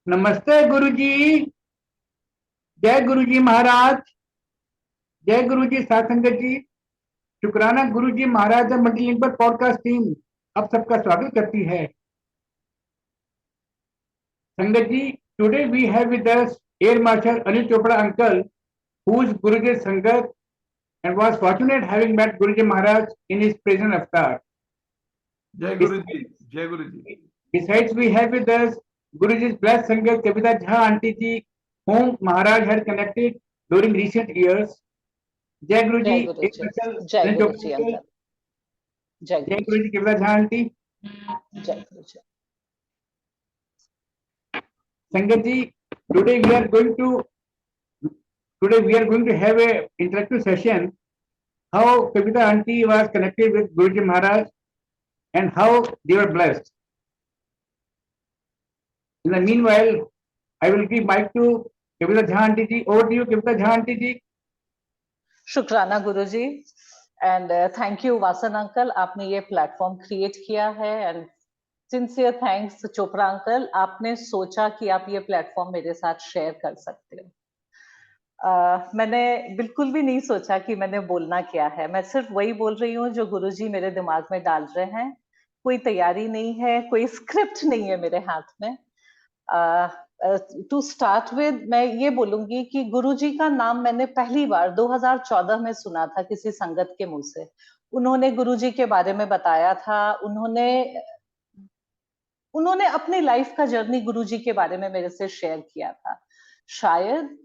नमस्ते गुरुजी। जय गुरुजी महाराज। जय गुरुजी साथ संगत जी। शुक्राना गुरुजी महाराज और मल्टीलिंक पर पॉडकास्ट टीम आप सबका स्वागत करती है। Sangat ji, today we have with us air marshal Anil Chopra uncle, who is Guruji's Sangat and was fortunate having met Guruji Maharaj in his present avatar. जय गुरु जी, जय गुरु जी। Besides, we have with us Guruji's blessed Sangat Kavita Jha Aunty ji, whom Maharaj had connected during recent years. जय गुरु जी। जय गुरु एक जी, uncle जय अनिल गुरु Chopra ji uncle. Uncle, जय जय गुरु गुरु जी, जी कविता Jha aunty. जय गुरु जी। संगत जी, today we are going to today we are going to have a interactive session how Kavita aunty was connected with Guruji Maharaj and how they were blessed. In the meanwhile, I will give mic to Kavita Jha aunty ji. Over to you, Kavita Jha aunty ji. शुक्राना Guru ji and thank you Vasan uncle, आपने ये platform create किया है and sincere thanks Chopra uncle, आपने सोचा कि आप ये प्लेटफॉर्म मेरे साथ शेयर कर सकते हो। मैंने बिल्कुल भी नहीं सोचा कि मैंने बोलना क्या है, मैं सिर्फ वही बोल रही हूँ जो गुरुजी मेरे दिमाग में डाल रहे हैं। कोई तैयारी नहीं है, कोई स्क्रिप्ट नहीं है मेरे हाथ में। टू स्टार्ट विद मैं ये बोलूंगी कि गुरुजी का नाम मैंने पहली बार 2014 में सुना था किसी संगत के मुंह से। उन्होंने गुरुजी के बारे में बताया था, उन्होंने अपनी लाइफ का जर्नी गुरुजी के बारे में मेरे से शेयर किया था। शायद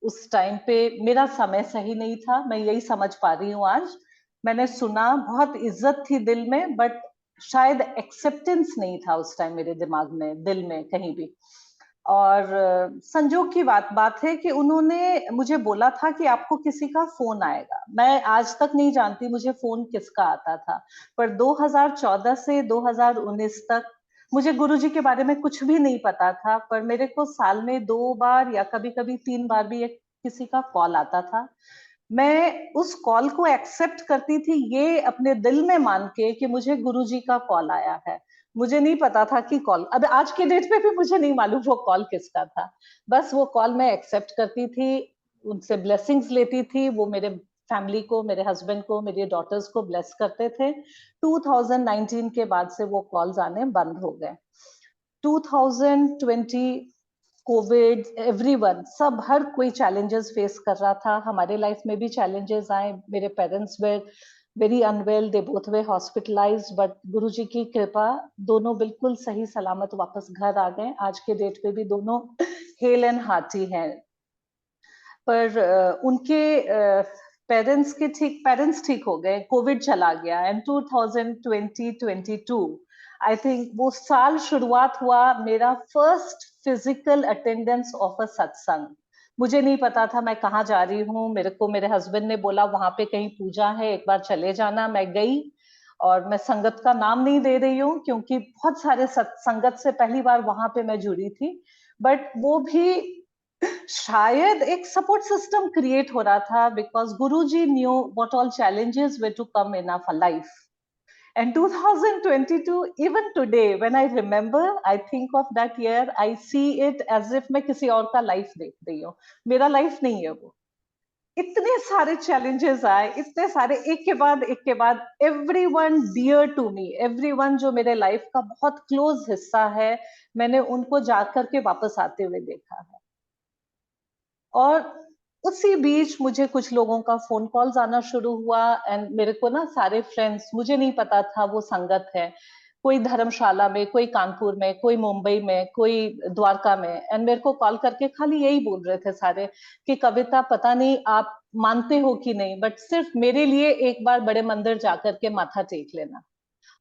उस टाइम पे मेरा समय सही नहीं था, मैं यही समझ पा रही हूँ आज। मैंने सुना, बहुत इज्जत थी दिल में, बट शायद एक्सेप्टेंस नहीं था उस टाइम मेरे दिमाग में, दिल में कहीं भी। और संजोग की बात है कि उन्होंने मुझे बोला था कि आपको किसी का फोन आएगा। मैं आज तक नहीं जानती मुझे फोन किसका आता था, पर 2014 से 2019 तक मुझे गुरुजी के बारे में कुछ भी नहीं पता था, पर मेरे को साल में 2 बार या कभी कभी 3 बार भी एक किसी का कॉल आता था। मैं उस कॉल को एक्सेप्ट करती थी, ये अपने दिल में मान के कि मुझे गुरुजी का कॉल आया है। मुझे नहीं पता था कि कॉल, अब आज के डेट पे भी मुझे नहीं मालूम वो कॉल किसका था। बस वो कॉल मैं एक्सेप्ट करती थी, उनसे ब्लेसिंग्स लेती थी। वो मेरे फैमिली को, मेरे हस्बैंड को, मेरी डॉटर्स को ब्लेस करते थे। 2019 के बाद से वो कॉल्स आने बंद हो गए। 2020 कोविड, एवरीवन, सब हर कोई चैलेंजेस फेस कर रहा था। हमारे लाइफ में भी चैलेंजेस आए। मेरे parents were very unwell, they both were hospitalised, but Guruji की कृपा दोनों बिल्कुल सही सलामत वापस घर आ गए। आज के डेट पे भी दोनों हेल एंड हार्टी हैं। पर उनके पेरेंट्स ठीक हो गए, कोविड चला गया एंड 2022 आई थिंक वो साल शुरुआत हुआ मेरा first physical attendance of a सत्संग। मुझे नहीं पता था मैं कहाँ जा रही हूँ। मेरे को मेरे हस्बैंड ने बोला वहां पे कहीं पूजा है, एक बार चले जाना। मैं गई, और मैं संगत का नाम नहीं दे रही हूँ क्योंकि बहुत सारे संगत से पहली बार वहां पे मैं जुड़ी थी, बट वो भी शायद एक सपोर्ट सिस्टम क्रिएट हो रहा था, because Guruji knew what all challenges were to come in our life. And 2022, even today, when I remember, I think of that year, I see it as if मैं किसी और का life देख रही हूँ। मेरा लाइफ नहीं है वो। इतने सारे चैलेंजेस आए, इतने सारे, एक के बाद everyone dear to me, everyone जो मेरे लाइफ का बहुत क्लोज हिस्सा है, मैंने उनको जाकर के वापस आते हुए देखा है। और उसी बीच मुझे कुछ लोगों का फोन कॉल्स आना शुरू हुआ एंड मेरे को ना सारे फ्रेंड्स, मुझे नहीं पता था वो संगत है, कोई धर्मशाला में, कोई कानपुर में, कोई मुंबई में, कोई द्वारका में, एंड मेरे को कॉल करके खाली यही बोल रहे थे सारे कि कविता पता नहीं आप मानते हो कि नहीं, बट सिर्फ मेरे लिए एक बार बड़े मंदिर जाकर के माथा टेक लेना।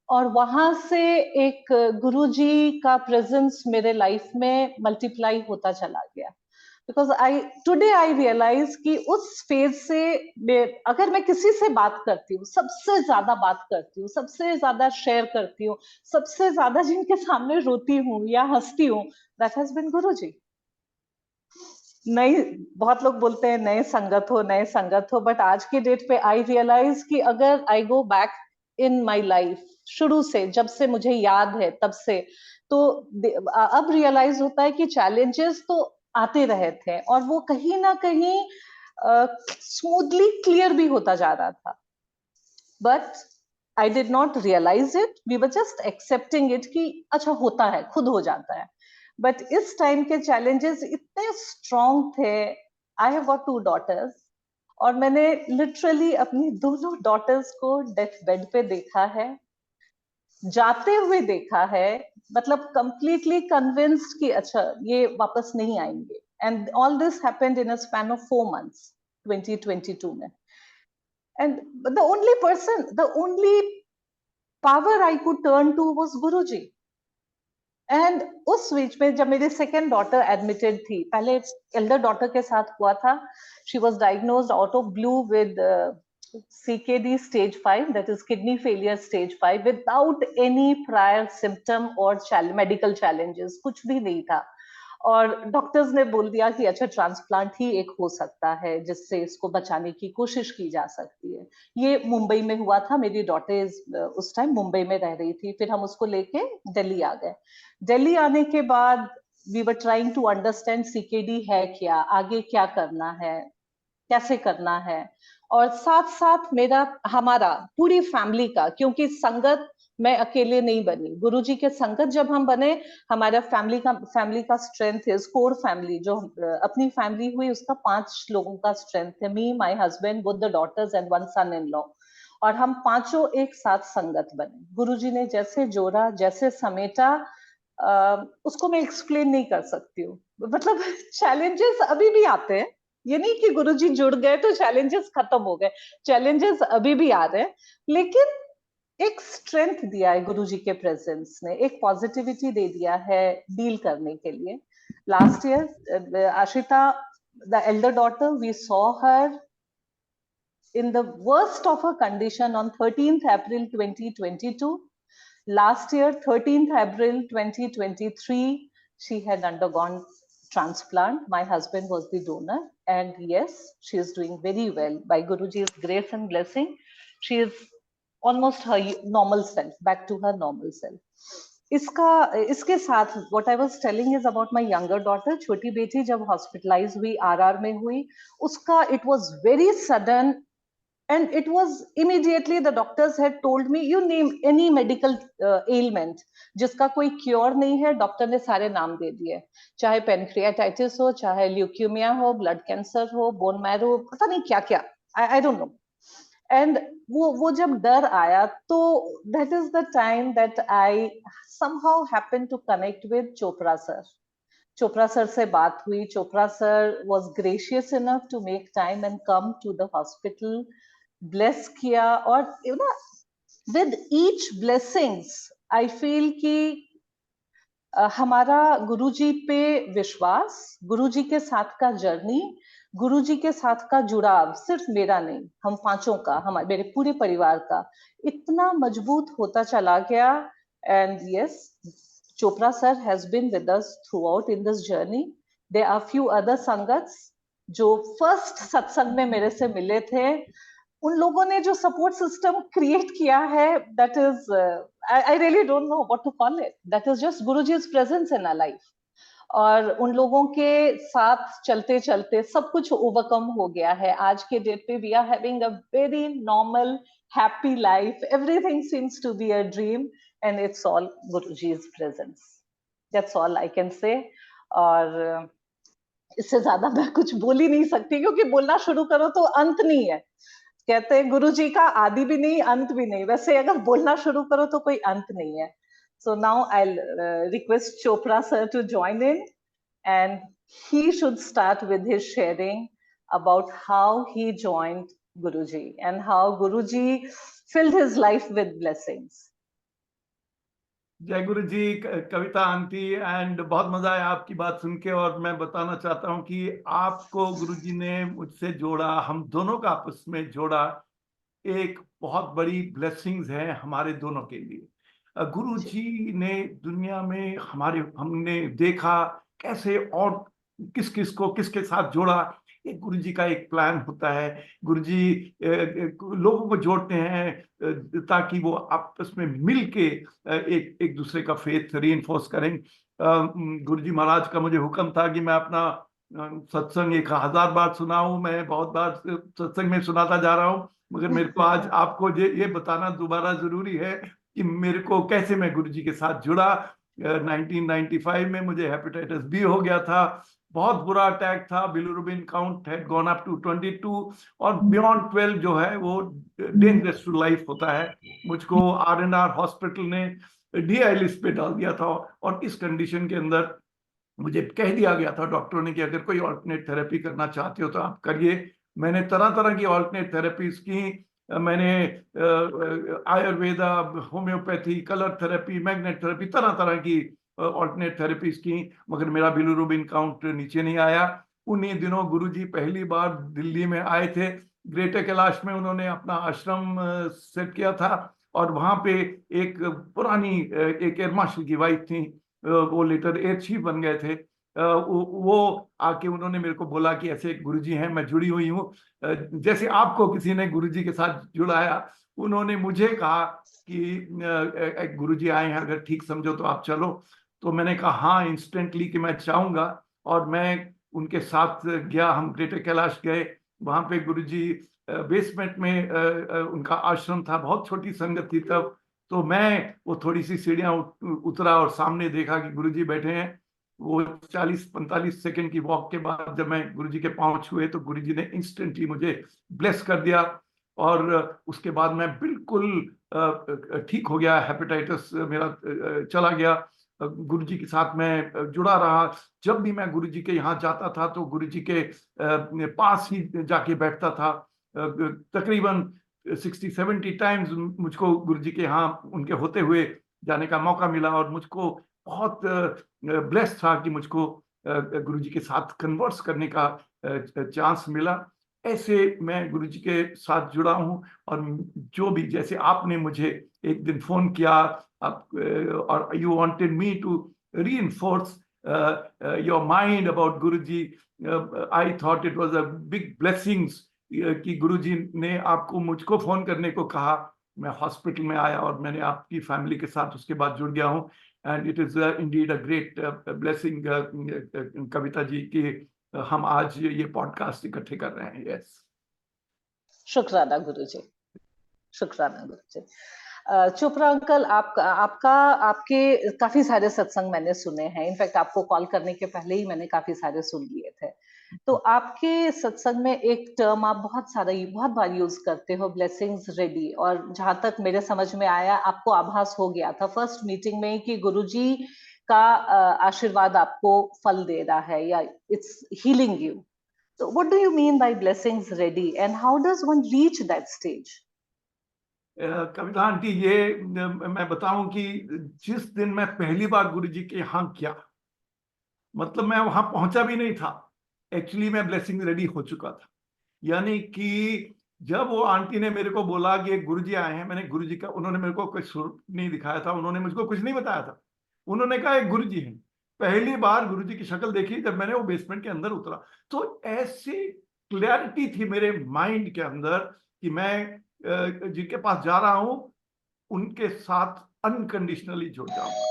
और वहां से एक गुरुजी का प्रेजेंस मेरे लाइफ में मल्टीप्लाई होता चला गया। बिकॉज टुडे आई रियलाइज कि उस फेज से अगर मैं किसी से बात करती हूँ, सबसे ज्यादा बात करती हूँ, सबसे ज्यादा शेयर करती हूँ, सबसे ज्यादा जिनके सामने रोती हूँ या हंसती हूँ, दैट हैज बीन गुरुजी। नई, बहुत लोग बोलते हैं नए संगत हो, बट आज के डेट पे आई रियलाइज कि अगर I go back in my life, शुरू से, जब से मुझे याद है तब से। तो अब रियलाइज होता है कि चैलेंजेस तो आते रहे थे और वो कहीं ना कहीं स्मूथली क्लियर भी होता जा रहा था, but I did not realize it, we were just accepting it कि अच्छा होता है, खुद हो जाता है। बट इस टाइम के चैलेंजेस इतने स्ट्रॉन्ग थे। आई हैव गॉट 2 daughters और मैंने लिटरली अपनी दोनों डॉटर्स को डेथ बेड पे देखा है, जाते हुए देखा है, मतलब कंप्लीटली कन्विंस्ड कि अच्छा ये वापस नहीं आएंगे। And all this happened in a span of 4 months 2022 में। And the only person, the only power I could turn to was Guruji. And उस बीच में जब मेरी सेकेंड डॉटर एडमिटेड थी, पहले एल्डर डॉटर के साथ हुआ था, she was diagnosed out of blue with CKD stage 5, that is kidney failure stage 5, without any prior symptom or medical challenges, कुछ भी नहीं था। और डॉक्टर्स ने बोल दिया कि अच्छा ट्रांसप्लांट ही एक हो सकता है जिससे इसको बचाने की कोशिश की जा सकती है। ये मुंबई में हुआ था, मेरी डॉटर उस टाइम मुंबई में रह रही थी, फिर हम उसको लेके दिल्ली आ गए। दिल्ली आने के बाद we were trying to understand CKD है क्या, आगे क्या करना है, कैसे करना है। और साथ साथ मेरा, हमारा पूरी फैमिली का, क्योंकि संगत मैं अकेले नहीं बनी, गुरुजी के संगत जब हम बने, हमारा फैमिली का स्ट्रेंथ है, कोर फैमिली जो अपनी फैमिली हुई उसका 5 लोगों का स्ट्रेंथ है, me, my husband, both the daughters and 1 son-in-law। और हम पांचों एक साथ संगत बने। गुरुजी ने जैसे जोड़ा, जैसे समेटा, उसको मैं एक्सप्लेन नहीं कर सकती हूँ। मतलब चैलेंजेस अभी भी आते हैं, ये नहीं कि गुरुजी जुड़ गए तो चैलेंजेस खत्म हो गए, चैलेंजेस अभी भी आ रहे हैं, लेकिन एक स्ट्रेंथ दिया है गुरुजी के प्रेजेंस ने, एक पॉजिटिविटी दे दिया है डील करने के लिए। Last year Ashita, the elder daughter, we saw her in the worst of her condition on 13th April 2022. Last year, 13th April 2023, she had undergone transplant. My husband was the donor, and yes, she is doing very well. By Guruji's grace and blessing, she is almost her normal self, back to her normal self. इसके साथ what I was telling is about my younger daughter, छोटी बेटी जब hospitalise हुई, RR में हुई, उसका it was very sudden. And it was immediately the doctors had told me, you name any medical ailment जिसका कोई क्योर नहीं है, डॉक्टर ने सारे नाम दे दिए, चाहे पेनक्रियाटाइटिस हो, चाहे ल्यूक्यूमिया हो, ब्लड कैंसर हो, बोन मैरो, पता नहीं क्या क्या, आई डोंट नो। एंड वो जब डर आया तो that is the time that I somehow happened to connect with Chopra sir. Chopra sir से बात हुई, Chopra sir was gracious enough to make time and come to the hospital, bless किया। और you know, with each blessings I feel कि हमारा गुरुजी पे विश्वास, गुरुजी के साथ का जर्नी, गुरुजी के साथ का जुड़ाव, सिर्फ मेरा नहीं, हम पांचों का, हमारे मेरे पूरे परिवार का इतना मजबूत होता चला गया। And yes, Chopra sir has been with us throughout in this journey. There are few other sangats जो फर्स्ट सत्संग में मेरे से मिले थे, उन लोगों ने जो सपोर्ट सिस्टम क्रिएट किया है, that is, I really don't know what to call it, that is just Guruji's presence in our life. और उन लोगों के साथ चलते चलते सब कुछ ओवरकम हो गया है। आज के डेट पे we are having a very normal happy life, everything seems to be a dream, and it's all Guruji's presence, that's all I can say. और इससे ज्यादा मैं कुछ बोल ही नहीं सकती, क्योंकि बोलना शुरू करो तो अंत नहीं है। कहते हैं गुरु जी का आदि भी नहीं, अंत भी नहीं, वैसे अगर बोलना शुरू करो तो कोई अंत नहीं है। So now I'll request Chopra sir to join in, and he should start with his sharing about how he joined Guruji and how Guruji filled his life with blessings. जय गुरु जी, कविता आंटी, एंड बहुत मजा आया आपकी बात सुन के। और मैं बताना चाहता हूं कि आपको गुरुजी ने मुझसे जोड़ा, हम दोनों का आपस में जोड़ा, एक बहुत बड़ी ब्लेसिंग्स है हमारे दोनों के लिए। गुरुजी ने दुनिया में हमने देखा कैसे और किस किस को किसके साथ जोड़ा, ये गुरुजी का एक प्लान होता है। गुरुजी लोगों को जोड़ते हैं ताकि वो आपस में मिल के एक एक दूसरे का फेथ रीइंफोर्स करें। गुरुजी महाराज का मुझे हुक्म था कि मैं अपना सत्संग 1000 बार सुनाऊं। मैं बहुत बार सत्संग में सुनाता जा रहा हूं, मगर मेरे को आज आपको ये बताना दोबारा जरूरी है कि मेरे को कैसे मैं गुरुजी के साथ जुड़ा। 1995 में मुझे हेपेटाइटिस बी हो गया था, बहुत बुरा अटैक था, bilirubin count had gone up to 22 और बियॉन्ड 12 जो है वो डेंजरस टू लाइफ होता है। मुझको आरएनआर हॉस्पिटल ने DILYS पे डाल दिया था और इस कंडीशन के अंदर मुझे कह दिया गया था डॉक्टरों ने कि अगर कोई ऑल्टरनेट थेरेपी करना चाहते हो तो आप करिए। मैंने तरह तरह की ऑल्टरनेट थेरेपीज की। मैंने Ayurveda, homeopathy, colour therapy, magnet therapy, तरह तरह की ऑल्टरनेट थेरेपीज की, मगर मेरा बिलिरुबिन काउंट नीचे नहीं आया। उन्हीं दिनों गुरुजी पहली बार दिल्ली में आए थे, ग्रेटर कैलाश में उन्होंने अपना आश्रम सेट किया था और वहां पे एक पुरानी एक एयर मार्शल की वाइफ थी, वो लेटर एयर चीफ बन गए थे। वो आके उन्होंने मेरे को बोला कि ऐसे गुरुजी हैं, मैं जुड़ी हुई हूँ। जैसे आपको किसी ने गुरुजी के साथ जुड़ाया, उन्होंने मुझे कहा कि गुरुजी आए हैं, अगर ठीक समझो तो आप चलो। तो मैंने कहा हाँ इंस्टेंटली कि मैं चाहूंगा, और मैं उनके साथ गया। हम ग्रेटर कैलाश गए, वहां पे गुरुजी बेसमेंट में उनका आश्रम था, बहुत छोटी संगत थी तब। तो मैं वो थोड़ी सी सीढ़ियां उतरा और सामने देखा कि गुरुजी बैठे हैं। वो 40-45 सेकंड की वॉक के बाद जब मैं गुरुजी के पांव छुए तो गुरुजी ने इंस्टेंटली मुझे ब्लेस कर दिया और उसके बाद मैं बिल्कुल ठीक हो गया। हेपेटाइटिस मेरा चला गया। गुरुजी के साथ मैं जुड़ा रहा। जब भी मैं गुरुजी के यहाँ जाता था तो गुरुजी के पास ही जाके बैठता था। तकरीबन 60-70 टाइम्स मुझको गुरुजी के यहाँ उनके होते हुए जाने का मौका मिला और मुझको बहुत ब्लेस्ड था कि मुझको गुरुजी के साथ कन्वर्स करने का चांस मिला। ऐसे मैं गुरुजी के साथ जुड़ा हूँ। और जो भी, जैसे आपने मुझे एक दिन फोन किया आप, और you wanted me to reinforce your mind about Guruji, I thought it was a big blessings कि गुरुजी ने आपको मुझको फोन करने को कहा। मैं हॉस्पिटल में आया और मैंने आपकी फैमिली के साथ उसके बाद जुड़ गया हूँ। And it is indeed a great blessing Kavita ji कि हम आज ये पॉडकास्ट इकट्ठे कर रहे हैं। यस, शुक्राना गुरुजी, शुक्राना गुरुजी। चोपड़ा अंकल, आपके काफी सारे सत्संग मैंने सुने हैं। इनफैक्ट आपको कॉल करने के पहले ही मैंने काफी सारे सुन लिए थे। तो आपके सत्संग में एक टर्म आप बहुत बार यूज करते हो, ब्लेसिंग्स रेडी। और जहां तक मेरे समझ में आया, आपको आभास हो गया था फर्स्ट मीटिंग में कि गुरुजी का आशीर्वाद आपको फल दे रहा है या it's healing you. So what do you mean by blessings ready and how does one reach that stage? Kavita aunty, ये मैं बताऊं कि जिस दिन मैं पहली बार गुरुजी के यहाँ गया, मतलब मैं वहां पहुंचा भी नहीं था, एक्चुअली मैं ब्लेसिंग रेडी हो चुका था। यानी कि जब वो आंटी ने मेरे को बोला कि गुरुजी आए हैं, मैंने गुरुजी का, उन्होंने मेरे को कोई स्वरूप नहीं दिखाया था, उन्होंने मुझको कुछ नहीं बताया था। उन्होंने कहा एक गुरुजी हैं। पहली बार गुरुजी की शक्ल देखी जब मैंने वो बेसमेंट के अंदर उतरा, तो ऐसी क्लैरिटी थी मेरे माइंड के अंदर कि मैं जिनके पास जा रहा हूं उनके साथ अनकंडीशनली जुड़ जाऊंगा।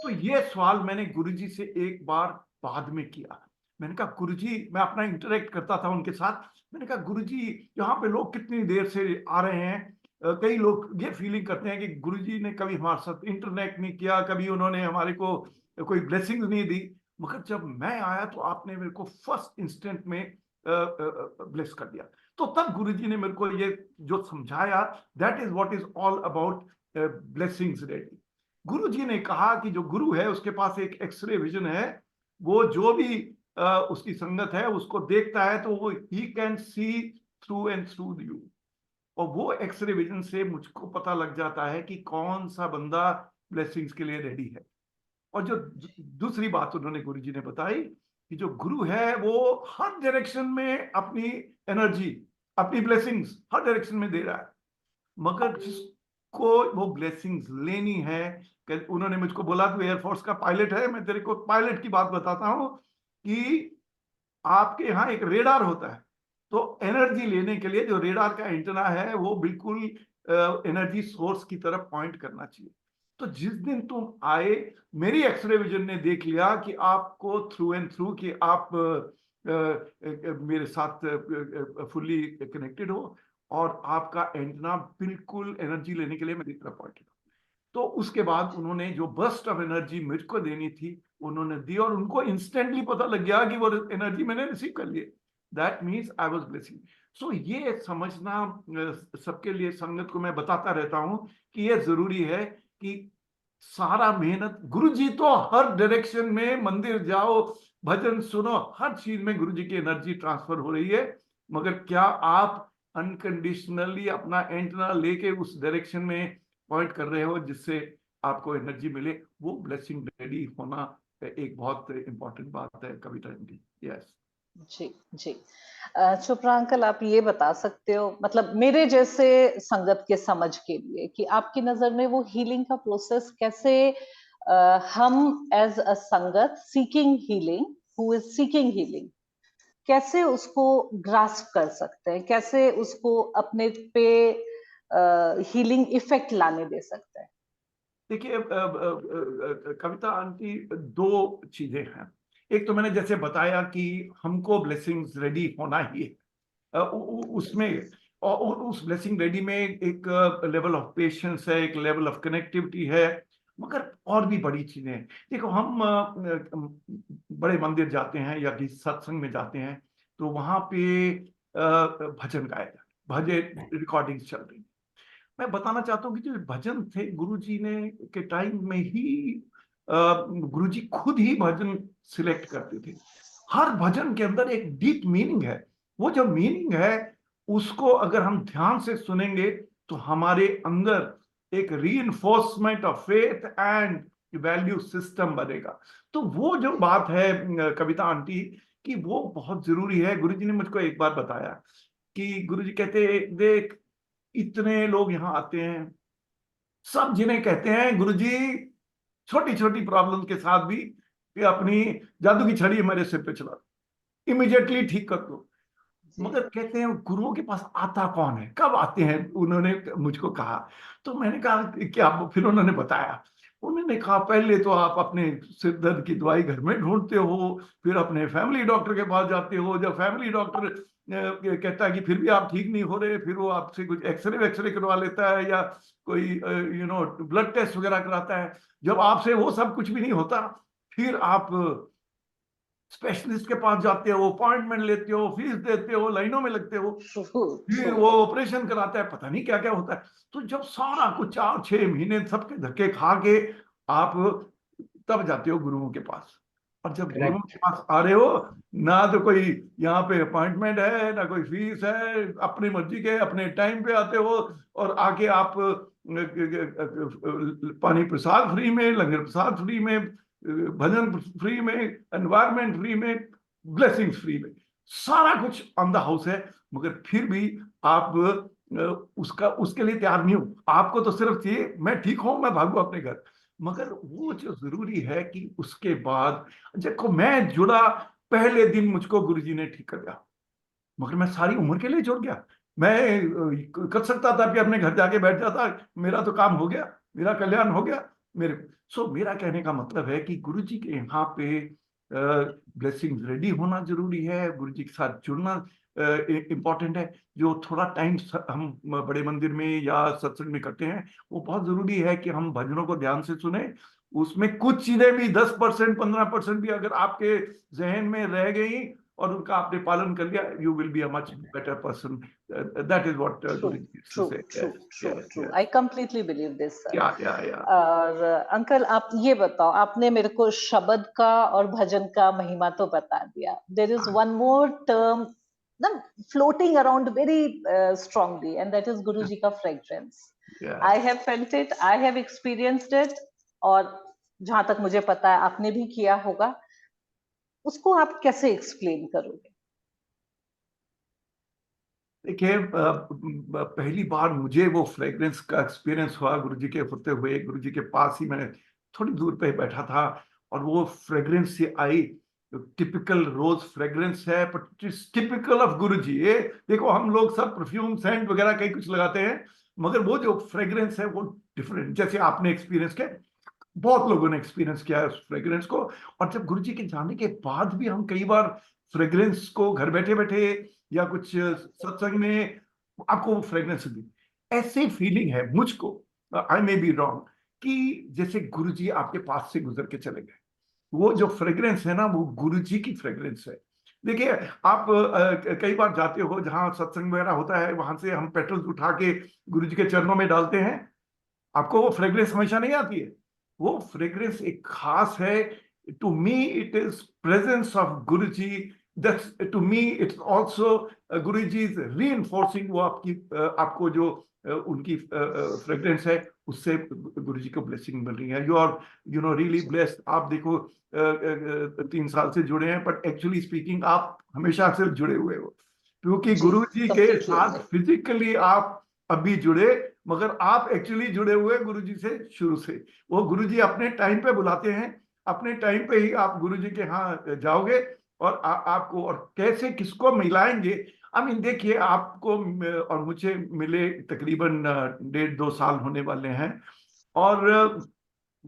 तो ये सवाल मैंने गुरुजी से एक बार बाद में किया। मैंने कहा गुरुजी, मैं अपना इंटरेक्ट करता था उनके साथ, मैंने कहा गुरुजी यहाँ पे लोग कितनी देर से आ रहे हैं। कई लोग ये फीलिंग करते हैं कि गुरुजी ने कभी हमारे साथ इंटरेक्ट नहीं किया, कभी उन्होंने हमारे को कोई ब्लेसिंग नहीं दी। मगर जब मैं आया तो आपने मेरे को फर्स्ट इंस्टेंट में ब्लेस कर दिया। तो तब गुरुजी ने मेरे को ये जो समझाया, that is what is all about blessings ready. Guruji ने कहा कि जो गुरु है उसके पास एक एक्सरे विजन है। वो जो भी उसकी संगत है उसको देखता है तो वो he can see through and through you. और वो एक्सरे विजन से मुझको पता लग जाता है कि कौन सा बंदा ब्लेसिंग्स के लिए रेडी है। और जो दूसरी बात उन्होंने गुरुजी ने बताई कि जो गुरु है वो हर डायरेक्शन में अपनी एनर्जी, अपनी ब्लेसिंग्स हर डायरेक्शन में दे रहा है, मगर जिसको वो ब्लेसिंग्स लेनी है। उन्होंने मुझको बोला तू एयरफोर्स का पायलट है, मैं तेरे को पायलट की बात बताता हूँ कि आपके यहाँ एक रेडार होता है, तो एनर्जी लेने के लिए जो रेडार का एंटेना है वो बिल्कुल एनर्जी सोर्स की तरफ पॉइंट करना चाहिए। तो जिस दिन तुम आए, मेरी एक्सरे विजन ने देख लिया कि आपको थ्रू एंड थ्रू कि आप मेरे साथ फुल्ली कनेक्टेड हो और आपका एंटेना बिल्कुल एनर्जी लेने के लिए मेरी तरफ पॉइंट किया। तो उसके बाद उन्होंने जो बर्स्ट ऑफ एनर्जी मुझको देनी थी उन्होंने दी और उनको इंस्टेंटली पता लग गया कि वो एनर्जी मैंने रिसीव कर ली। That means I was blessing. So ये समझना सबके लिए, संगत को मैं बताता रहता हूं कि ये जरूरी है कि सारा मेहनत, गुरुजी तो हर डायरेक्शन में, मंदिर जाओ, भजन सुनो, हर चीज में गुरुजी की एनर्जी ट्रांसफर हो रही है, मगर क्या आप अनकंडीशनली अपना एंटेना लेके उस डायरेक्शन में पॉइंट कर रहे हो जिससे आपको एनर्जी मिले? वो ब्लेसिंग रेडी होना एक बहुत इंपॉर्टेंट बात है कविता जी। यस जी जी। चोपड़ा अंकल, आप ये बता सकते हो, मतलब मेरे जैसे संगत के समझ के लिए, कि आपकी नजर में वो हीलिंग का प्रोसेस कैसे हम एज अ संगत seeking healing, who is seeking healing, कैसे उसको ग्रास्प कर सकते हैं, कैसे उसको अपने पे हीलिंग इफेक्ट लाने दे सकते हैं? देखिए कविता आंटी, दो चीजें हैं। एक तो मैंने जैसे बताया कि हमको ब्लेसिंग्स रेडी होना ही है, उसमें और उस ब्लेसिंग रेडी में एक लेवल ऑफ पेशेंस है, एक लेवल ऑफ कनेक्टिविटी है, मगर और भी बड़ी चीजें हैं। देखो, हम बड़े मंदिर जाते हैं या किसी सत्संग में जाते हैं तो वहां पे भजन गाया जाता है, भजन रिकॉर्डिंग्स चल रही। मैं बताना चाहता हूँ कि जो भजन थे गुरुजी ने के टाइम में ही, गुरुजी खुद ही भजन सिलेक्ट करते थे। हर भजन के अंदर एक डीप मीनिंग है। वो जो मीनिंग है उसको अगर हम ध्यान से सुनेंगे तो हमारे अंदर एक reinforcement of faith and value system बनेगा। तो वो जो बात है कविता आंटी कि वो बहुत जरूरी है। गुरुजी ने मुझको एक बार बताया कि गुरुजी कहते, देख इतने लोग यहाँ आते हैं, सब जिन्हें कहते हैं गुरुजी छोटी छोटी प्रॉब्लम के साथ भी कि अपनी जादू की छड़ी हमारे सिर पे चला, इमीडिएटली ठीक कर दो। मगर कहते हैं गुरुओं के पास आता कौन है, कब आते हैं? उन्होंने मुझको कहा। तो मैंने कहा कि आप, फिर उन्होंने बताया। उन्होंने कहा पहले तो आप अपने सिर दर्द की दवाई घर में ढूंढते हो, फिर अपने फैमिली डॉक्टर के पास जाते हो। जब फैमिली डॉक्टर कहता है कि फिर भी आप ठीक नहीं हो रहे, फिर वो आपसे कुछ एक्सरे वैक्सरे करवा लेता है या कोई ब्लड टेस्ट वगैरह कराता है। जब आपसे वो सब कुछ भी नहीं होता, फिर आप स्पेशलिस्ट के पास जाते हो, अपॉइंटमेंट लेते हो, फीस देते हो, लाइनों में लगते हो, फिर वो ऑपरेशन कराता है, पता नहीं क्या क्या होता है। तो जब सारा कुछ 4-6 महीने सबके धक्के खा के आप तब जाते हो गुरुओं के पास। और जब गुरुओं के पास आ रहे हो, ना तो कोई यहाँ पे अपॉइंटमेंट है, ना कोई फीस है, अपनी मर्जी के अपने टाइम पे आते हो और आके आप पानी प्रसाद फ्री में, लंगर प्रसाद फ्री में, भजन फ्री में, एनवायरमेंट फ्री में, ब्लेसिंग्स फ्री में, सारा कुछ ऑन द हाउस है। मगर फिर भी आप उसके लिए तैयार नहीं हो। आपको तो सिर्फ चाहिए मैं ठीक हूं, मैं भागू अपने घर। मगर वो जो जरूरी है कि उसके बाद, देखो मैं जुड़ा, पहले दिन मुझको गुरुजी ने ठीक कर दिया, मगर मैं सारी उम्र के लिए जुड़ गया। मैं कर सकता था कि अपने घर जाके बैठ जाता, मेरा तो काम हो गया, मेरा कल्याण हो गया मेरे। मेरा कहने का मतलब है कि गुरुजी के यहाँ पे ब्लेसिंग रेडी होना जरूरी है, गुरुजी के साथ जुड़ना इम्पोर्टेंट है। जो थोड़ा टाइम हम बड़े मंदिर में या सत्संग में करते हैं, वो बहुत जरूरी है कि हम भजनों को ध्यान से सुने। उसमें कुछ चीजें भी 10% 15% भी अगर आपके जहन में रह गई और उनका आपने पालन कर लिया, you will be a much better person. That is what Guruji used to say. True. I completely believe this, sir. Yeah. और अंकल, आप ये बताओ, आपने मेरे को शब्द का और भजन का महिमा तो बता दिया. There is one more term floating around very strongly, and that is Guruji का fragrance. Yeah. I have felt it, I have experienced it, और जहां तक मुझे पता है आपने भी किया होगा. उसको आप कैसे एक्सप्लेन करोगे? देखिए, पहली बार मुझे वो फ्रेग्रेंस का एक्सपीरियंस हुआ गुरुजी के होते हुए। गुरुजी के पास ही मैं थोड़ी दूर पे बैठा था और वो फ्रेग्रेंस से आई। टिपिकल रोज फ्रेग्रेंस है, but it is typical of Guruji. ये देखो, हम लोग सब परफ्यूम सेंट वगैरह कई कुछ लगाते हैं, मगर वो जो फ्रेग्रेंस है वो डिफरेंट। जैसे आपने एक्सपीरियंस किया, बहुत लोगों ने एक्सपीरियंस किया है उस फ्रेग्रेंस को, और जब गुरुजी के जाने के बाद भी हम कई बार फ्रेग्रेंस को घर बैठे बैठे या कुछ सत्संग में आपको वो फ्रेग्रेंस दी, ऐसे फीलिंग है मुझको, आई मे बी रॉन्ग, कि जैसे गुरुजी आपके पास से गुजर के चले गए। वो जो फ्रेग्रेंस है ना, वो गुरुजी की फ्रेग्रेंस है। देखिए, आप कई बार जाते हो जहां सत्संग वगैरह होता है, वहां से हम पेट्रोल उठा के गुरुजी के चरणों में डालते हैं, आपको वो फ्रेग्रेंस हमेशा नहीं आती है। वो फ्रेग्रेंस एक खास है। To me it is presence of Guruji. That's to me it's also Guruji is reinforcing वो आपको जो उनकी फ्रेग्रेंस है, उससे गुरुजी को ब्लेसिंग मिल रही है। You are really blessed. आप देखो 3 साल से जुड़े हैं, बट एक्चुअली स्पीकिंग आप हमेशा से जुड़े हुए हो, क्योंकि गुरुजी के साथ फिजिकली आप अभी जुड़े, मगर आप एक्चुअली जुड़े हुए गुरुजी से शुरू से। वो गुरुजी अपने टाइम पे बुलाते हैं, अपने टाइम पे ही आप गुरुजी के यहाँ जाओगे, और आपको और कैसे किसको मिलाएंगे। आई मीन, देखिए, आपको और मुझे मिले तकरीबन 1.5-2 साल होने वाले हैं, और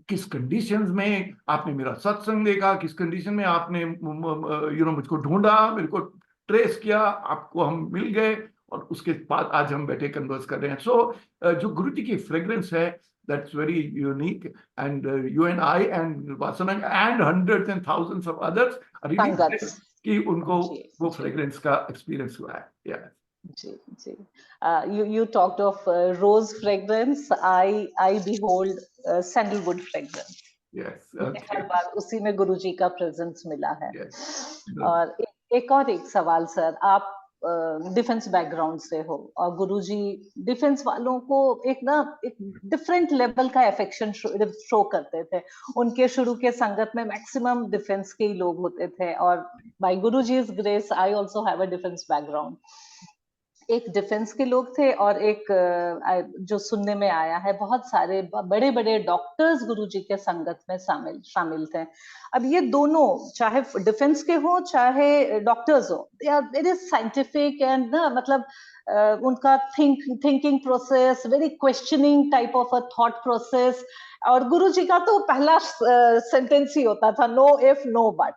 किस कंडीशंस में आपने मेरा सत्संग देखा, किस कंडीशन में आपने मुझको ढूंढा, मेरे को ट्रेस किया, आपको हम मिल गए, और उसके बाद आज हम बैठे कन्वर्स कर रहे हैं। सो जो गुरु जी की फ्रेग्रेंस है, that's very unique, and you and I and वासना and hundreds and thousands of others are really blessed कि उनको वो फ्रेग्रेंस का एक्सपीरियंस हुआ है। Yeah. Ji ji, you talked of rose fragrance. I behold sandalwood fragrance. Yes. मुझे हर बार उसी में गुरुजी का प्रेजेंस मिला है। Yes. और एक सवाल सर, आप डिफेंस बैकग्राउंड से हो, और गुरुजी डिफेंस वालों को एक डिफरेंट लेवल का अफेक्शन शो करते थे। उनके शुरू के संगत में मैक्सिमम डिफेंस के ही लोग होते थे, और by Guruji's grace I also have a defence background. एक डिफेंस के लोग थे, और एक जो सुनने में आया है, बहुत सारे बड़े बड़े डॉक्टर्स गुरुजी के संगत में शामिल थे। अब ये दोनों, चाहे डिफेंस के हो चाहे डॉक्टर्स हो, they are very scientific and ना, मतलब उनका thinking process very questioning type of a thought process. और गुरुजी का तो पहला सेंटेंस ही होता था, नो इफ नो बट,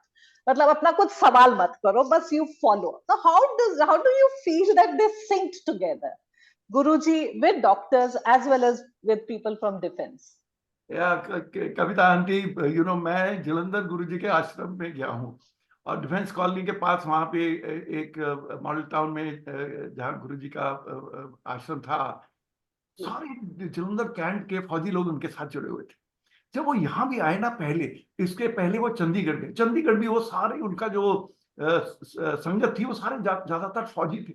मतलब अपना कुछ सवाल मत करो, बस यू फॉलो। तो how do you feel that they synced together, Guruji with doctors as well as with people from defense? या कविता आंटी, मैं जलंधर गुरुजी के आश्रम में गया हूँ, और डिफेंस कॉलोनी के पास वहां पे एक मॉडल टाउन में जहाँ गुरुजी का आश्रम था, सारे जलंधर कैंट के फौजी लोग उनके साथ जुड़े हुए थे। जब वो यहाँ भी आए ना, इसके पहले वो चंडीगढ़ गए। चंडीगढ़ भी वो सारे, उनका जो संगत थी, वो सारे ज्यादातर फौजी थे।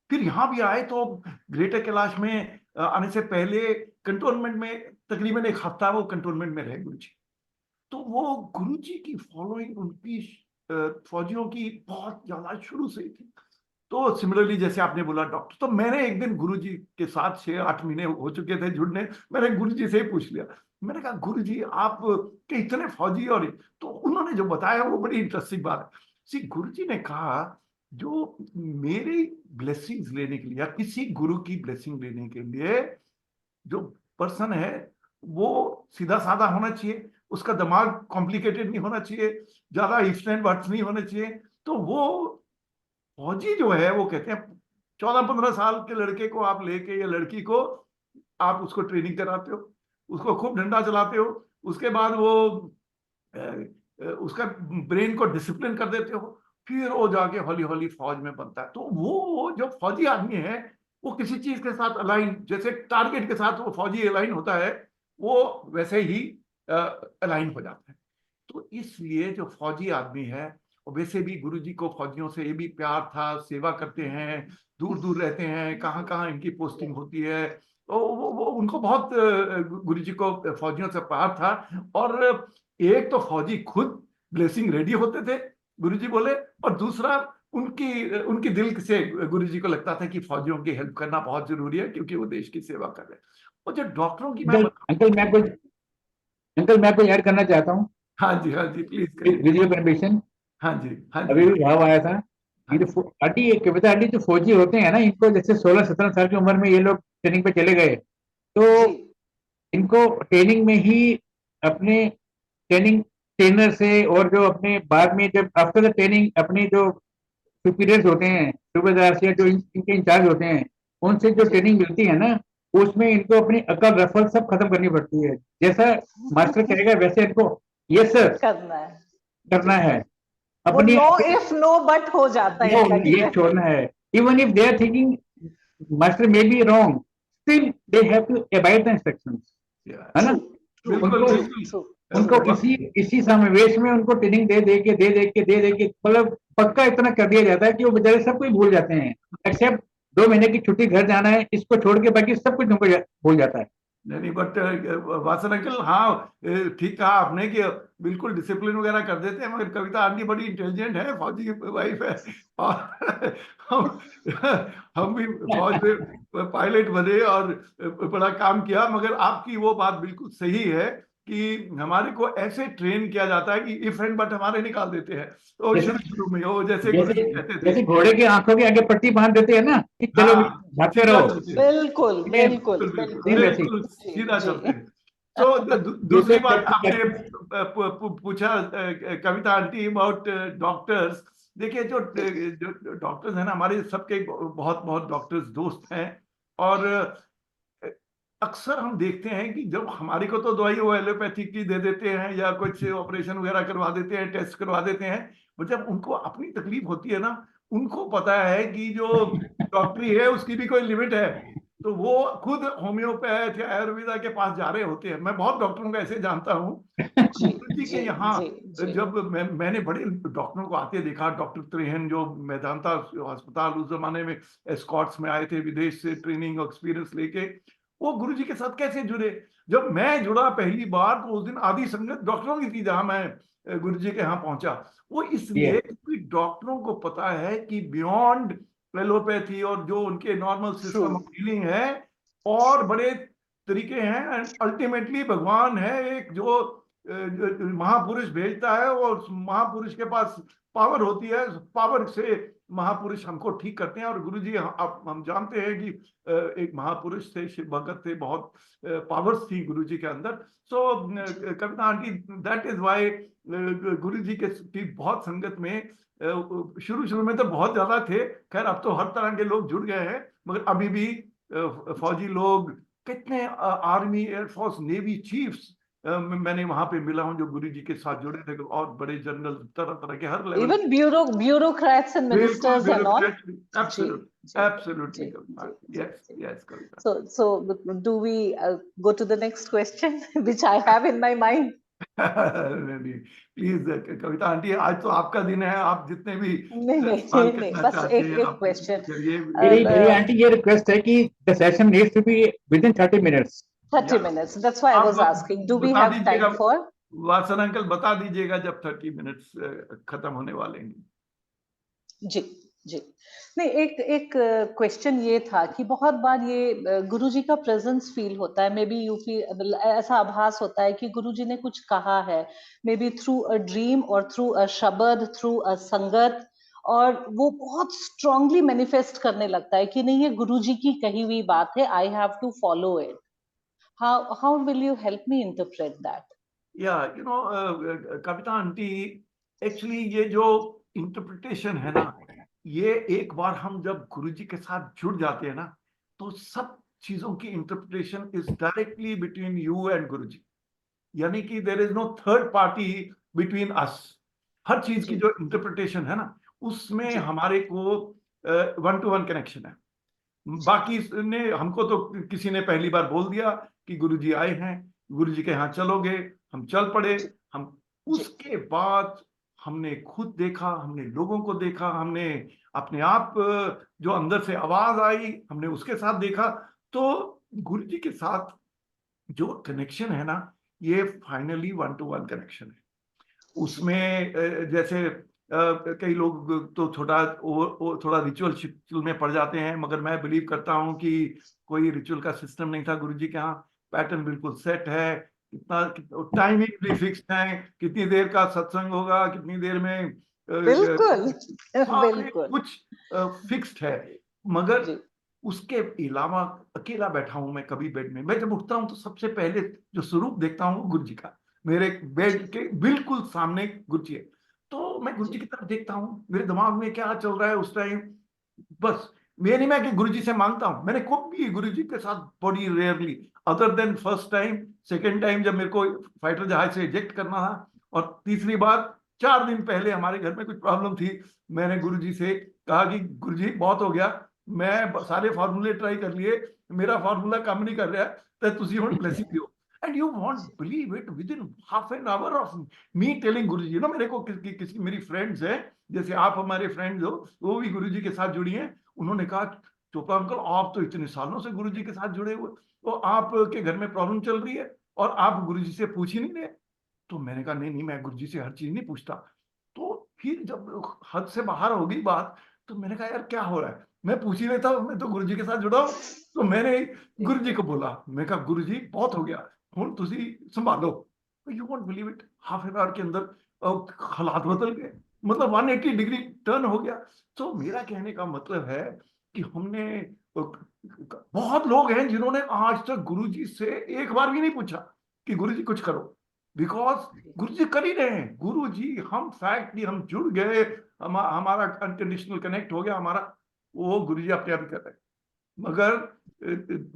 फिर यहाँ भी आए तो ग्रेटर कैलाश में आने से पहले कंटोनमेंट में तकरीबन 1 हफ्ता वो कंटोनमेंट में रहे गुरुजी। तो वो गुरुजी की फॉलोइंग उनकी फौजियों की बहुत ज्यादा शुरू से थी। तो सिमिलरली जैसे आपने बोला डॉक्टर, तो मैंने एक दिन गुरुजी के साथ 6-8 महीने हो चुके थे जुड़ने, मैंने गुरुजी से ही पूछ लिया। मैंने कहा, गुरुजी आप के इतने फौजी, और तो उन्होंने जो बताया वो बड़ी इंटरेस्टिंग बात है। गुरुजी ने कहा, जो मेरी ब्लेसिंग्स लेने के लिए या किसी गुरु की ब्लेसिंग लेने के लिए जो पर्सन है वो सीधा साधा होना चाहिए, उसका दिमाग कॉम्प्लिकेटेड नहीं होना चाहिए, ज्यादा इफ्स एंड बट्स नहीं होने चाहिए। तो वो फौजी जो है, वो कहते हैं 14-15 साल के लड़के को आप लेके, या लड़की को आप उसको ट्रेनिंग कराते हो, उसको खूब डंडा चलाते हो, उसके बाद वो उसका ब्रेन को डिसिप्लिन कर देते हो, फिर वो जाके हौली हौली फौज में बनता है। तो वो जो फौजी आदमी है, वो किसी चीज के साथ अलाइन, जैसे टारगेट के साथ वो फौजी अलाइन होता है, वो वैसे ही अलाइन हो जाता है। तो इसलिए जो फौजी आदमी है, और वैसे भी गुरुजी को फौजियों से ये भी प्यार था, सेवा करते हैं, दूर दूर रहते हैं, कहाँ कहाँ इनकी पोस्टिंग होती है, तो वो उनको बहुत गुरुजी को फौजियों से प्यार था। और एक तो फौजी खुद ब्लेसिंग रेडी होते थे, गुरुजी बोले, और दूसरा उनकी दिल से गुरुजी को लगता था कि फौजियों की हेल्प करना बहुत जरूरी है, क्योंकि वो देश की सेवा कर रहे हैं। और जो डॉक्टरों की अंकल मैं कुछ ऐड करना चाहता हूँ। हाँ जी प्लीज विद योर परमिशन। हाँ जी, हाँ अभी जी, भी भाव आया था। हाँ ये जी, जो आंटी, ये कविता आंटी जो फौजी होते हैं ना, इनको जैसे 16-17 साल की उम्र में ये लोग ट्रेनिंग पे चले गए, तो जी इनको ट्रेनिंग में ही अपने ट्रेनिंग ट्रेनर से, और जो अपने बाद में जब आफ्टर द ट्रेनिंग अपने जो सुपीरियर्स होते हैं, सूबेदार से, जो इनके इंचार्ज होते हैं, उनसे जो जी ट्रेनिंग मिलती है ना, उसमें इनको अपनी अकल रफल सब खत्म करनी पड़ती है। जैसा मास्टर कहेगा वैसे इनको यस सर करना है। करना जी, है। वो अपनी नो इफ नो बट हो जाता है नो इनका ये कि छोड़ना है। Even if they are thinking master may be wrong, still they have to abide the instructions, yeah, है ट्रू ना। ट्रू बिल्कुल उनको ट्रू बिल्कुल। ट्रू उनको वक्त इसी समावेश में उनको ट्रेनिंग दे दे के मतलब पक्का इतना कर दिया जाता है कि वो बेचारे सब कुछ भूल जाते हैं, एक्सेप्ट 2 महीने की छुट्टी, घर जाना है, इसको छोड़ के बाकी सब कुछ उनको भूल जाता है। नहीं बट वासन अंकल, हाँ ठीक कहा आपने कि बिल्कुल डिसिप्लिन वगैरह कर देते हैं, मगर कविता आंटी बड़ी इंटेलिजेंट है, फौजी की वाइफ है, और हम हम भी फौज में पायलट बने और बड़ा काम किया। मगर आपकी वो बात बिल्कुल सही है कि हमारे को ऐसे ट्रेन किया जाता है कि इफ एंड बट हमारे निकाल देते हैं। तो जैसे शुरू शुरू में वो जैसे गुरु जैसे जी कहते थे, जैसे घोड़े की आंखों के आगे पट्टी बांध देते हैं ना कि चलो भी हाँ भागते सीधा रहो, चलते हैं, बिल्कुल ठीक है, बिल्कुल बिल्कुल बिल्कुल सेम बिल्कुल वैसे ही। बिल्कुल जी सीधा जी चलते हैं। तो जैसे दूसरी बात जब आपने पूछा कविता आंटी अबाउट डॉक्टर्स। देखिए जो डॉक्टर्स हैं ना, हमारे सबके बहुत बहुत डॉक्टर्स दोस्त हैं, और अक्सर हम देखते हैं कि जब हमारे को तो दवाई वो एलोपैथी की दे देते हैं या कुछ ऑपरेशन वगैरह करवा देते हैं, टेस्ट करवा देते हैं, पर जब उनको अपनी तकलीफ होती है ना, उनको पता है कि जो डॉक्टरी है उसकी भी कोई लिमिट है, तो वो खुद होम्योपैथ या आयुर्वेदा के पास जा रहे होते हैं। मैं बहुत डॉक्टरों को ऐसे जानता हूँ। जी गुरु जी के जी यहाँ जी जी जब मैंने बड़े डॉक्टरों को आते देखा, डॉक्टर त्रेहन जो मेदांता अस्पताल उस जमाने में एस्कॉर्ट्स में आए थे विदेश से ट्रेनिंग एक्सपीरियंस लेके, वो गुरु जी के साथ कैसे जुड़े। जब मैं जुड़ा पहली बार तो उस दिन आधी संगत डॉक्टरों की थी जहां मैं गुरु जी के यहाँ पहुंचा। वो ये इसलिए क्योंकि डॉक्टरों को पता है कि बियॉन्ड एलोपैथी और जो उनके normal true system of healing है और बड़े तरीके हैं, एंड अल्टीमेटली भगवान है एक जो महापुरुष भेजता है, और उस महापुरुष के पास पावर होती है, पावर से महापुरुष हमको ठीक करते हैं। और गुरुजी हम जानते हैं कि एक महापुरुष थे, शिव भगत थे, बहुत पावर्स थी गुरुजी के अंदर। सो कविता आंटी, दैट इज व्हाई गुरुजी की बहुत संगत में शुरू शुरू में तो बहुत ज्यादा थे, खैर अब तो हर तरह के लोग जुड़ गए हैं, मगर अभी भी फौजी लोग, कितने आर्मी एयरफोर्स नेवी चीफ्स मैंने वहां पे मिला हूं जो गुरुजी के साथ जुड़े थे, और बड़े जनरल तरह तरह के हर लेवल। इवन bureaucrats and बिल्कुल ministers and all ब्यूरोक्रेट, जी एब्सोल्युटली जी एब्सोल्युटली जी कविता, जी जी यस जी yes Kavita. so do we go to the next question which I have in my mind? नहीं प्लीज कविता आंटी, आज तो आपका दिन है, आप जितने भी नहीं सवाल नहीं नहीं, करना बस चाहते एक हैं एक आप क्वेश्चन करिए। मेरी आंटी ये रिक्वेस्ट है कि the session needs to be within 30 minutes. 30 या minutes, that's why I आप was asking, do we बता have दीजिएगा, time for? वासन अंकल बता दीजिएगा जब 30 मिनट्स खत्म होने वाले हैं। जी जी नहीं, एक एक क्वेश्चन ये था कि बहुत बार ये गुरुजी का प्रेजेंस फील होता है, मे बी यू फील, ऐसा आभास होता है कि गुरुजी ने कुछ कहा है, may be through a dream और थ्रू अ शब्द, थ्रू अ संगत, और वो बहुत स्ट्रांगली मैनिफेस्ट करने लगता है कि नहीं ये गुरुजी की कही हुई बात है, I have to follow it. How will you help me interpret that? या you know Kavita aunty, actually ये जो इंटरप्रिटेशन है ना, ये एक बार हम जब गुरुजी के साथ जुड़ जाते हैं ना, तो सब चीजों की interpretation is directly between you and Guruji, यानी कि there is no third party between us. हर चीज की जी जो इंटरप्रिटेशन है ना, उसमें जी हमारे को वन टू वन कनेक्शन है। जी बाकी ने हमको तो किसी ने पहली बार बोल दिया कि गुरुजी आए हैं, गुरुजी के यहाँ चलोगे, हम चल पड़े। जी हम जी उसके बाद हमने खुद देखा, हमने लोगों को देखा, हमने अपने आप जो अंदर से आवाज आई हमने उसके साथ देखा। तो गुरुजी के साथ जो कनेक्शन है ना, ये finally one two one connection है। जी उसमें जैसे कई लोग तो थोड़ा रिचुअल में पड़ जाते हैं, मगर मैं बिलीव करता हूँ कि कोई रिचुअल का सिस्टम नहीं था गुरुजी के यहाँ। पैटर्न बिल्कुल सेट है, कितना टाइमिंग भी फिक्स्ड है, कितनी देर का सत्संग होगा, कितनी देर में बिल्कुल सारे बिल्कुल कुछ फिक्स्ड है, मगर जी उसके अलावा अकेला बैठा हूं मैं कभी बेड में, मैं जब उठता हूं तो सबसे पहले जो स्वरूप देखता हूं वो गुरु जी का, मेरे बेड के बिल्कुल सामने गुरु जी है। तो मैं गुरु जी की तरफ देखता हूं, मेरे दिमाग में क्या चल रहा है उस टाइम, बस ये नहीं मैं कि गुरु जी से मांगता हूं, मैंने कभी गुरु जी के साथ बड़ी rarely, other than first time, second time जब मेरे को फाइटर जहाज से इजेक्ट करना था, और तीसरी बार 4 दिन पहले हमारे घर में कुछ प्रॉब्लम थी, मैंने गुरु जी से कहा कि गुरु जी बहुत हो गया, मैं सारे फार्मूले ट्राई कर लिए, मेरा फार्मूला काम नहीं कर रहा है, तो तुसी हुण ब्लेसिंग दियो। And you won't believe it, with in half an hour of me telling गुरु जी, ना मेरे को किसी मेरी फ्रेंड्स है, जैसे आप हमारे फ्रेंड्स हो, वो भी गुरु जी के साथ जुड़ी हैं, उन्होंने कहा चोपड़ा अंकल आप तो इतने सालों से गुरु जी के साथ जुड़े हुए, तो आपके घर में प्रॉब्लम चल रही है और आप गुरु जी से पूछ ही नहीं रहे। तो मैंने कहा नहीं नहीं, मैं गुरु जी से हर चीज नहीं पूछता। तो फिर जब हद से बाहर हो गई बात, तो मैंने कहा यार क्या हो रहा है, मैं पूछ ही लेता हूँ, मैं तो गुरु जी के साथ जुड़ा हूँ। तो मैंने गुरु जी को बोला, मैं कहा गुरु जी बहुत हो गया, हुण तुसी संभालो। You won't believe it, half an hour के अंदर हालात बदल गए, मतलब 180 डिग्री टर्न हो गया। तो मेरा कहने का मतलब है कि हमने बहुत लोग हैं जिन्होंने आज तक गुरु जी से एक बार भी नहीं पूछा कि गुरु जी कुछ करो, बिकॉज गुरु जी कर ही रहे हैं। गुरु जी हम फैक्ट कि हम जुड़ गए, हमारा अनकंडीशनल कनेक्ट हो गया हमारा, वो गुरु जी अपने आप ही कर रहे हैं। मगर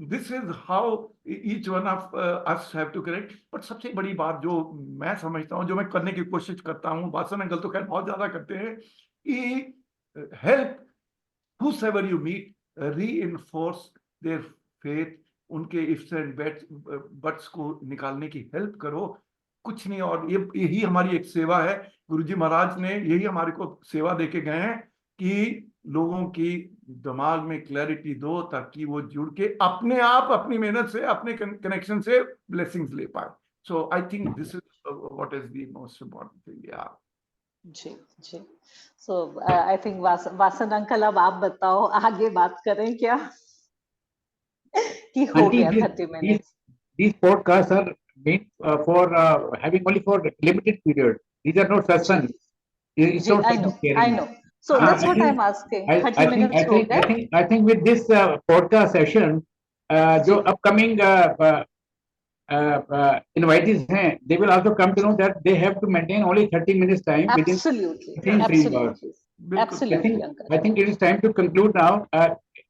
this is how each one of us have to connect. But सबसे बड़ी बात जो मैं समझता हूँ, जो मैं करने की कोशिश करता हूँ, वासन अंकल तो खैर बहुत ज्यादा करते हैं, कि help whosoever you meet, reinforce their faith, उनके इफ्स एंड बट्स को निकालने की हेल्प करो, कुछ नहीं। और ये यही हमारी एक सेवा है, गुरुजी महाराज ने यही हमारे को सेवा देके गए हैं कि लोगों की दिमाग में क्लैरिटी दो, ताकि वो जुड़ के अपने आप अपनी मेहनत से अपने कनेक्शन से ब्लेसिंग्स ले पाए। So I think this is what is the most important thing. या जी जी so I think Vasan uncle अब आप बताओ आगे बात करें क्या कि हो Auntie, गया these 30 these minutes these podcasts are meant for having only for limited period. These are not जी satsang. It's जी not I know satsang sharing. So हाँ that's I what I think am asking 30 I minutes हो think गए I think with this podcast session, जी जो upcoming invitees हैं, they will also come to know that they have to maintain only 30 minutes time absolutely within framework. Absolutely बिल्कुल absolutely uncle I think it is time to conclude now.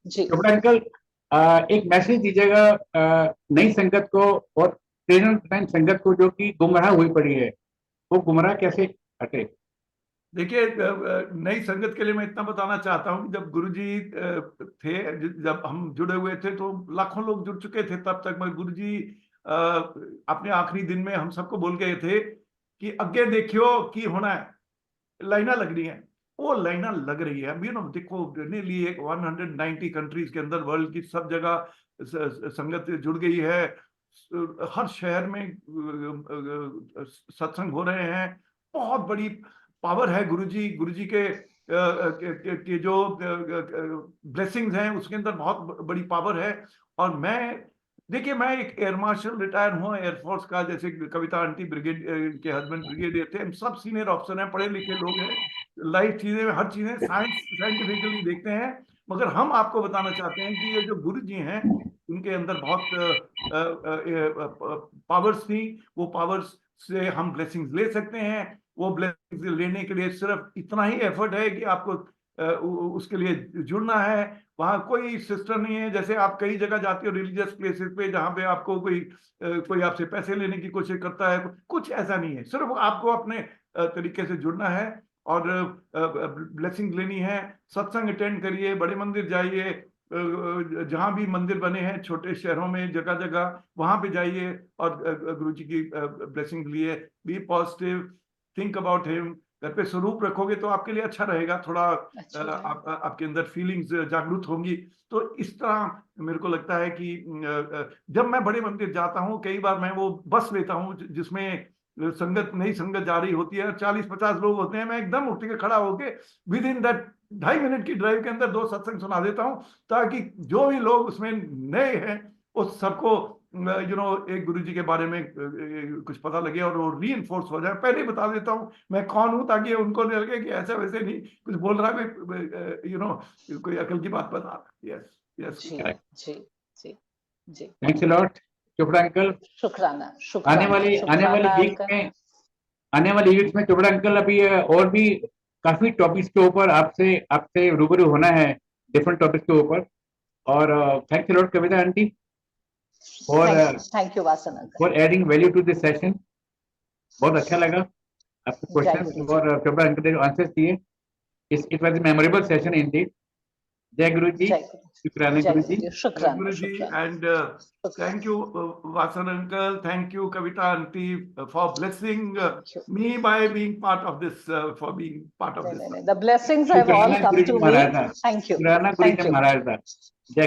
जी Chopra uncle, एक message दीजिएगा नई संगत को और present संगत को जो कि गुमराह हुई पड़ी है, वो गुमराह कैसे हटे? देखिए, नई संगत के लिए मैं इतना बताना चाहता हूँ कि जब गुरुजी थे, जब हम जुड़े हुए थे तो लाखों लोग जुड़ चुके थे तब तक, मगर गुरुजी अपने आखिरी दिन में हम सबको बोल गए थे कि अगे देखियो की होना है, लाइना लग रही है। वो लाइना लग रही है, यू नो, देखो नेरली 190 कंट्रीज के अंदर वर्ल्ड की सब जगह संगत जुड़ गई है, हर शहर में सत्संग हो रहे हैं। बहुत बड़ी पावर है गुरुजी के जो ब्लेसिंग्स हैं उसके अंदर बहुत बड़ी पावर है। और मैं, देखिए, मैं एक एयर मार्शल रिटायर हुआ एयरफोर्स का, जैसे कविता आंटी ब्रिगेड के हस्बैंड ब्रिगेडियर थे, हम सब सीनियर ऑफिसर हैं, पढ़े लिखे लोग हैं, लाइफ चीजें हर चीजें साइंटिफिकली देखते हैं। मगर हम आपको बताना चाहते हैं कि ये जो गुरु जी हैं उनके अंदर बहुत पावर्स थी, वो पावर्स से हम ब्लेसिंग्स ले सकते हैं। वो ब्लेसिंग्स लेने के लिए सिर्फ इतना ही एफर्ट है कि आपको उसके लिए जुड़ना है। वहां कोई सिस्टम नहीं है, जैसे आप कई जगह जाते हो रिलीजियस प्लेसेस पे जहां पे आपको कोई आपसे पैसे लेने की कोशिश करता है, कुछ ऐसा नहीं है। सिर्फ आपको अपने तरीके से जुड़ना है और ब्लेसिंग लेनी है। सत्संग अटेंड करिए, बड़े मंदिर जाइए, जहां भी मंदिर बने हैं छोटे शहरों में जगह जगह, वहां पे जाइए और गुरु जी की ब्लेसिंग लिए। Be positive, think about him. घर पे स्वरूप रखोगे तो आपके लिए अच्छा रहेगा, थोड़ा अच्छा रहेगा। आपके अंदर फीलिंग्स जागरूक होंगी। तो इस तरह मेरे को लगता है कि जब मैं बड़े मंदिर जाता हूँ, कई बार मैं वो बस लेता हूँ जिसमें संगत, नई संगत जा रही होती है, 40-50 लोग होते हैं, मैं एकदम उठ के खड़ा होके विद इन दैट 2.5 मिनट की ड्राइव के अंदर 2 सत्संग सुना देता हूँ, ताकि जो भी लोग उसमें नए हैं उस सबको एक गुरुजी के बारे में कुछ पता लगे और वो रीइंफोर्स हो जाए। पहले ही बता देता हूँ मैं कौन हूँ, ताकि उनको नहीं लगे कि ऐसा वैसे नहीं कुछ बोल रहा है, कोई अकल की बात बता रहा है। Yes yes. जी Correct. जी जी जी। Thanks a lot Chopra uncle. शुक्राना आने शुक्राना वाली शुक्राना वीक अंकल। में आने वाली वीक में चोपड़ा अंकल अभी और भी काफी टॉपिक्स के ऊपर आपसे रूबरू होना है, डिफरेंट टॉपिक्स के ऊपर। और thanks a lot Kavita aunty thank you Vasan uncle. For adding value to this session. बहुत अच्छा लगा आपके जय क्वेश्चंस गुरु जी। और चोपड़ा अंकल ने जो आंसर्स दिए। It was a memorable session Indeed. जय गुरु जी, जय गुरु शुक्राना जय गुरु गुरु जी। जी। शुक्राना Guruji, शुक्राना and thank you, Vasan uncle. Thank you, Kavita aunty, for blessing Thank you. me by being part of this. For being part of this. The blessings have all शुक्राना come Guru ji to me. Maharaj. Thank you. शुक्राना गुरु Thank ji you. महाराज। जय